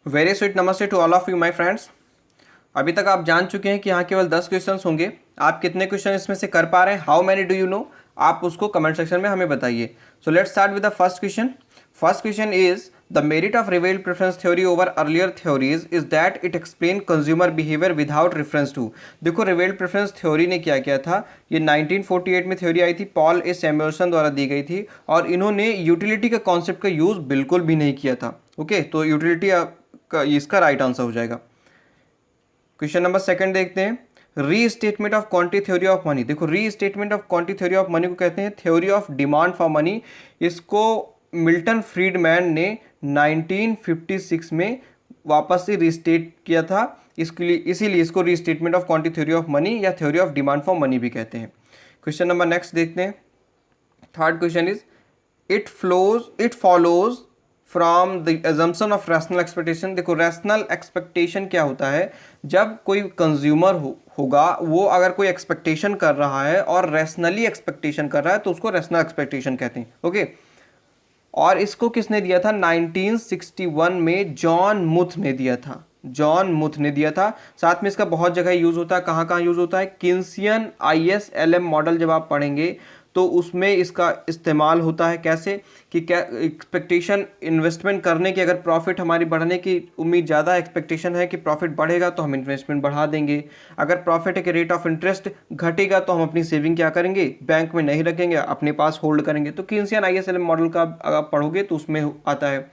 Very sweet नमस्ते to all of you my friends. अभी तक आप जान चुके हैं कि यहाँ केवल 10 क्वेश्चंस होंगे। आप कितने क्वेश्चन इसमें से कर पा रहे हैं, how many do you know, आप उसको कमेंट सेक्शन में हमें बताइए। So let's start with the first question. First question is the merit of revealed preference theory over earlier theories is that it explain consumer behaviour without reference to. देखो, revealed preference theory ने क्या किया था, ये 1948 में theory आई थी, Paul ए सैमुएल्सन द्वारा दी गई थी, और इन्होंने यूटिलिटी के कॉन्सेप्ट का यूज बिल्कुल भी नहीं किया था। ओके, तो यूटिलिटी का इसका राइट आंसर हो जाएगा। क्वेश्चन नंबर सेकंड देखते हैं। री statement of quantity theory of money. देखो, री statement of quantity theory of money को कहते हैं theory of demand for money. इसको मिल्टन फ्रीडमैन ने 1956 में वापस से रीस्टेट किया था। इसके लिए इसीलिए इसको restatement of quantity theory of money या theory of demand for money भी कहते हैं। क्वेश्चन नंबर नेक्स्ट देखते हैं। Third question is it follows from the assumption of rational expectation. देखो, रैशनल एक्सपेक्टेशन क्या होता है, जब कोई कंज्यूमर होगा, वो अगर कोई एक्सपेक्टेशन कर रहा है और रैशनली एक्सपेक्टेशन कर रहा है तो उसको रैशनल एक्सपेक्टेशन कहते हैं। ओके, और इसको किसने दिया था, 1961 में जॉन मुथ ने दिया था। जॉन मुथ ने दिया था। साथ में इसका बहुत जगह यूज होता है। कहाँ कहाँ यूज होता है, किन्सियन ISLM मॉडल जब आप पढ़ेंगे तो उसमें इसका इस्तेमाल होता है। कैसे कि क्या एक्सपेक्टेशन इन्वेस्टमेंट करने की, अगर प्रॉफिट हमारी बढ़ने की उम्मीद ज़्यादा एक्सपेक्टेशन है कि प्रॉफिट बढ़ेगा तो हम इन्वेस्टमेंट बढ़ा देंगे। अगर प्रॉफिट के रेट ऑफ इंटरेस्ट घटेगा तो हम अपनी सेविंग क्या करेंगे, बैंक में नहीं रखेंगे, अपने पास होल्ड करेंगे। तो किन्सियन ISLM मॉडल का अगर पढ़ोगे तो उसमें आता है।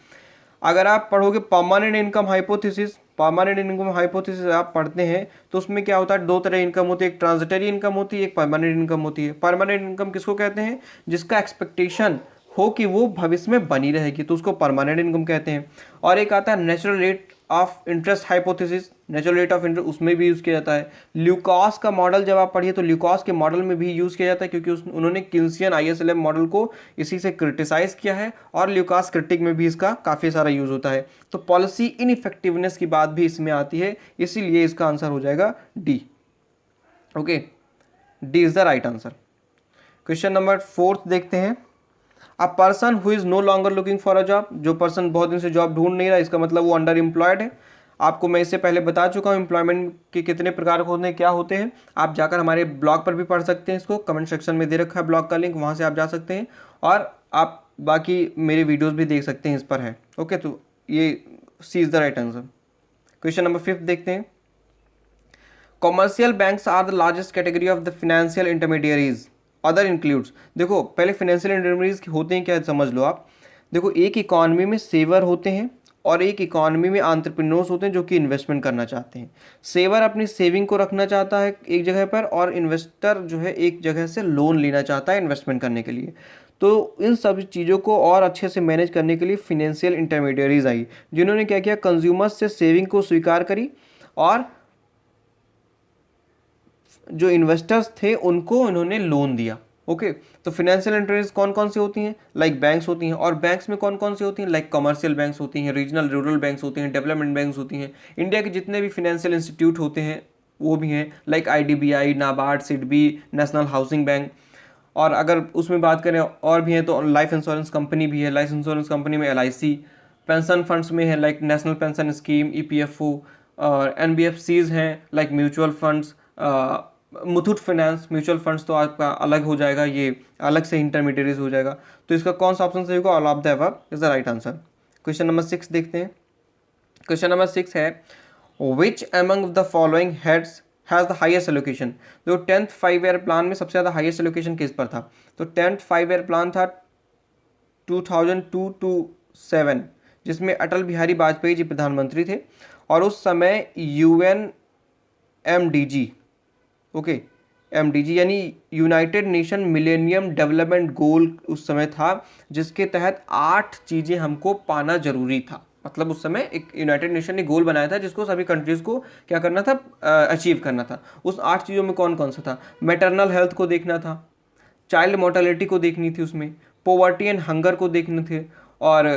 अगर आप पढ़ोगे permanent income hypothesis, permanent income hypothesis आप पढ़ते हैं तो उसमें क्या होता है, दो तरह इनकम होती है, एक ट्रांजिटरी इनकम होती है, एक परमानेंट इनकम होती है। परमानेंट इनकम किसको कहते हैं, जिसका एक्सपेक्टेशन हो कि वो भविष्य में बनी रहेगी, तो उसको परमानेंट इनकम कहते हैं। और एक आता है natural rate of interest hypothesis, natural rate of interest, उसमें भी यूज़ किया जाता है। ल्यूकास का मॉडल जब आप पढ़िए तो ल्यूकास के मॉडल में भी यूज़ किया जाता है, क्योंकि उन्होंने किन्सियन ISLM मॉडल को इसी से क्रिटिसाइज किया है, और ल्यूकास क्रिटिक में भी इसका काफ़ी सारा यूज़ होता है। तो पॉलिसी इनइफेक्टिवनेस की बात भी इसमें आती है, इसीलिए इसका आंसर हो जाएगा D. Okay, D is the right answer. Question number fourth देखते हैं। A person who is no longer looking for a job. जो पर्सन बहुत दिन से जॉब ढूंढ नहीं रहा, इसका मतलब वो अंडर एम्प्लॉयड है। आपको मैं इससे पहले बता चुका हूँ एम्प्लॉयमेंट के कितने प्रकार होते हैं, क्या होते हैं। आप जाकर हमारे ब्लॉग पर भी पढ़ सकते हैं, इसको कमेंट सेक्शन में दे रखा है ब्लॉग का लिंक, वहाँ से आप जा सकते हैं, और आप बाकी मेरे वीडियोस भी देख सकते हैं, इस पर है। ओके, तो ये C is the right answer. Question number fifth देखते हैं। Commercial banks are the largest category of the financial intermediaries, other includes. देखो, पहले फाइनेंशियल इंटरमीडियरीज होते हैं क्या, समझ लो आप। देखो, एक इकॉनमी में सेवर होते हैं और एक इकॉनमी में एंटरप्रेन्योर्स होते हैं जो कि इन्वेस्टमेंट करना चाहते हैं। सेवर अपनी सेविंग को रखना चाहता है एक जगह पर, और इन्वेस्टर जो है एक जगह से लोन लेना चाहता है इन्वेस्टमेंट करने के लिए। तो इन सब चीज़ों को और अच्छे से मैनेज करने के लिए फाइनेंशियल इंटरमीडियरीज आई, जिन्होंने क्या किया, कंज्यूमर्स से सेविंग को स्वीकार करी, और जो इन्वेस्टर्स थे उनको इन्होंने लोन दिया। ओके, तो फाइनेंशियल इंटरेस्ट कौन कौन सी होती हैं, लाइक बैंक्स होती हैं। और बैंक्स में कौन कौन सी होती हैं, लाइक कमर्शियल बैंक्स होती हैं, रीजनल रूरल बैंक्स होती हैं, डेवलपमेंट बैंक्स होती हैं। इंडिया के जितने भी फाइनेंशियल इंस्टीट्यूट होते हैं वो भी हैं, like IDBI, NABARD, SIDBI, national housing bank. और अगर उसमें बात करें और भी हैं तो लाइफ इंश्योरेंस कंपनी भी है, लाइफ इंश्योरेंस कंपनी में LIC। पेंशन फंड्स में है like national pension scheme, EPFO। और NBFCs हैं like mutual funds, Muthoot finance. Mutual funds तो आपका अलग हो जाएगा, ये अलग से इंटरमीडियरीज हो जाएगा। तो इसका कौन सा ऑप्शन सही होगा, all of the above is the right answer. Question number 6 देखते हैं। क्वेश्चन नंबर 6 है, which among the following heads has the highest allocation. जो 10th 5 ईयर प्लान में सबसे ज़्यादा हाईएस्ट एलोकेशन किस पर था, तो 10th 5 ईयर प्लान था 2002 to 7, जिसमें अटल बिहारी वाजपेयी जी प्रधानमंत्री थे, और उस समय UNMDG, ओके, MDG यानी United nation millennium development goal उस समय था, जिसके तहत 8 चीज़ें हमको पाना जरूरी था। मतलब उस समय एक यूनाइटेड नेशन ने गोल बनाया था जिसको सभी कंट्रीज़ को क्या करना था, अचीव करना था। उस 8 चीज़ों में कौन कौन सा था, मैटरनल हेल्थ को देखना था, चाइल्ड मोर्टेलिटी को देखनी थी, उसमें पोवर्टी एंड हंगर को देखने थे, और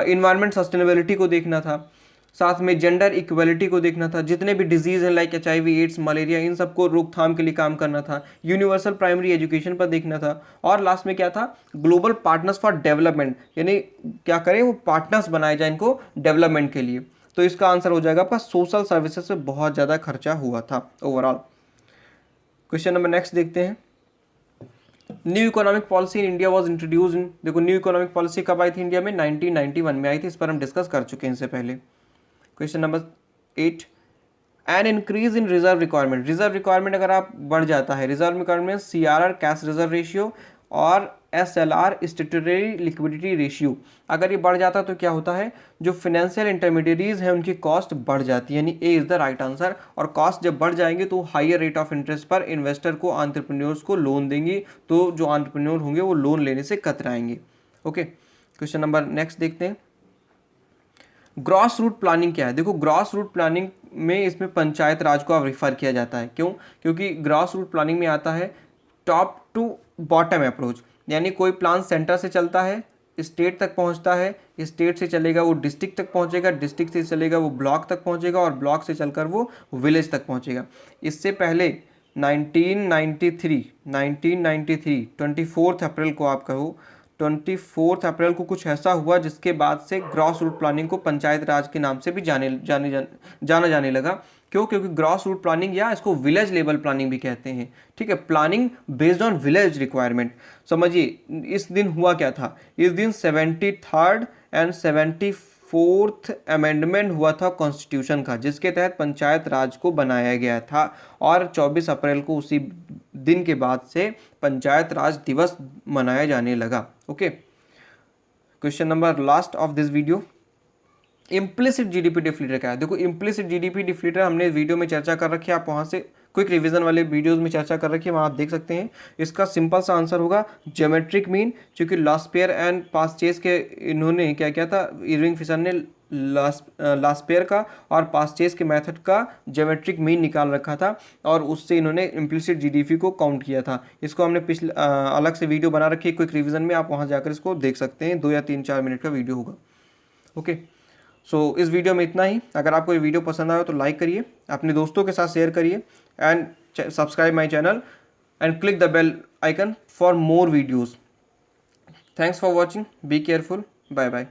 इन्वायरमेंट सस्टेनेबिलिटी को देखना था, साथ में जेंडर इक्वलिटी को देखना था, जितने भी डिजीज़ हैं लाइक HIV, एड्स, मलेरिया, इन सबको रोकथाम के लिए काम करना था, यूनिवर्सल प्राइमरी एजुकेशन पर देखना था, और लास्ट में क्या था, ग्लोबल पार्टनर्स फॉर डेवलपमेंट, यानी क्या करें वो पार्टनर्स बनाए जाए इनको डेवलपमेंट के लिए। तो इसका आंसर हो जाएगा आपका सोशल सर्विसेज पे बहुत ज़्यादा खर्चा हुआ था ओवरऑल। क्वेश्चन नंबर नेक्स्ट देखते हैं। New economic policy in India was introduce इन, देखो न्यू इकोनॉमिक पॉलिसी कब आई थी इंडिया में, 1991 में आई थी, इस पर हम डिस्कस कर चुके हैं इससे पहले। Question number 8, an increase in reserve requirement, reserve requirement अगर आप बढ़ जाता है, reserve requirement CRR cash reserve ratio और SLR स्टेटरी लिक्विडिटी रेशियो, अगर ये बढ़ जाता है तो क्या होता है, जो फाइनेंशियल इंटरमीडियरीज हैं उनकी कॉस्ट बढ़ जाती है, यानी ए इज द राइट आंसर। और कॉस्ट जब बढ़ जाएंगे तो हायर रेट ऑफ इंटरेस्ट पर इन्वेस्टर को, एंटरप्रेन्योर्स को लोन देंगे, तो जो एंटरप्रेन्योर होंगे वो लोन लेने से कतराएंगे। ओके, क्वेश्चन नंबर नेक्स्ट देखते हैं। ग्रॉस रूट प्लानिंग क्या है, देखो ग्रॉस रूट प्लानिंग में इसमें पंचायत राज को अब रिफर किया जाता है, क्यों, क्योंकि ग्रॉस रूट प्लानिंग में आता है टॉप टू बॉटम अप्रोच, यानी कोई प्लान सेंटर से चलता है, स्टेट तक पहुंचता है, स्टेट से चलेगा वो डिस्ट्रिक्ट तक पहुंचेगा, डिस्ट्रिक्ट से चलेगा वो ब्लॉक तक पहुंचेगा और ब्लॉक से चलकर वो विलेज तक पहुंचेगा। इससे पहले 1993 24 अप्रैल को आप कहो 24 अप्रैल को कुछ ऐसा हुआ जिसके बाद से ग्रॉस रूट प्लानिंग को पंचायत राज के नाम से भी जाना जाने लगा। क्यों, क्योंकि ग्रॉस रूट प्लानिंग या इसको विलेज लेवल प्लानिंग भी कहते हैं, ठीक है, planning based on village requirement. समझिए इस दिन हुआ क्या था, इस दिन 73rd एंड 74th अमेंडमेंट हुआ था कॉन्स्टिट्यूशन का, जिसके तहत पंचायत राज को बनाया गया था, और 24 अप्रैल को उसी दिन के बाद से पंचायत राज दिवस मनाया जाने लगा। Okay, question number last of this video, implicit GDP deflator क्या है, देखो इम्प्लिसिट जीडीपी डिफ्लेटर हमने वीडियो में चर्चा कर रखी है, आप वहाँ से क्विक रिवीजन वाले वीडियोस में चर्चा कर रखी है, वहाँ आप देख सकते हैं। इसका सिंपल सा आंसर होगा ज्योमेट्रिक मीन, क्योंकि लास्पेयर एंड पास्चेस के इन्होंने क्या किया था, इरविंग फिशर ने लास्पेयर का और पास्चेस के मेथड का ज्योमेट्रिक मीन निकाल रखा था, और उससे इन्होंने इम्प्लिसिट जीडीपी को काउंट किया था। इसको हमने पिछले अलग से वीडियो बना रखी है क्विक रिवीजन में, आप वहाँ जाकर इसको देख सकते हैं, 2 या 3-4 मिनट का वीडियो होगा। ओके, सो इस वीडियो में इतना ही। अगर आपको ये वीडियो पसंद आया तो लाइक करिए, अपने दोस्तों के साथ शेयर करिए, and subscribe my channel and click the bell icon for more videos. Thanks for watching, be careful, bye bye.